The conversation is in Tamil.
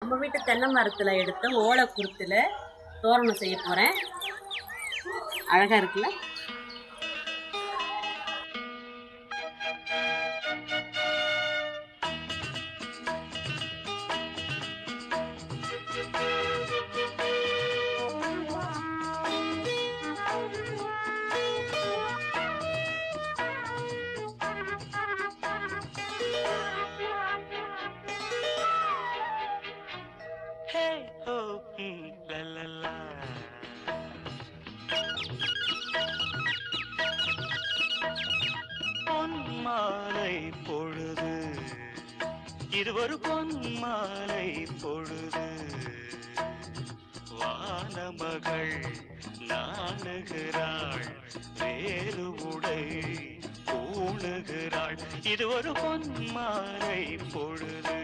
நம்ம வீட்டு தென்னை மரத்தில் எடுத்த ஓலை குருத்தில் தோரணம் செய்ய போகிறேன். அழகாக இருக்குல்ல? பொன்மாலை பொழுது, இது ஒரு பொன்மாலை பொழுது, வானமகள் நாணுகிறாள், வேறு உடை பூணுகிறாள், இது ஒரு பொன்மாலை பொழுது.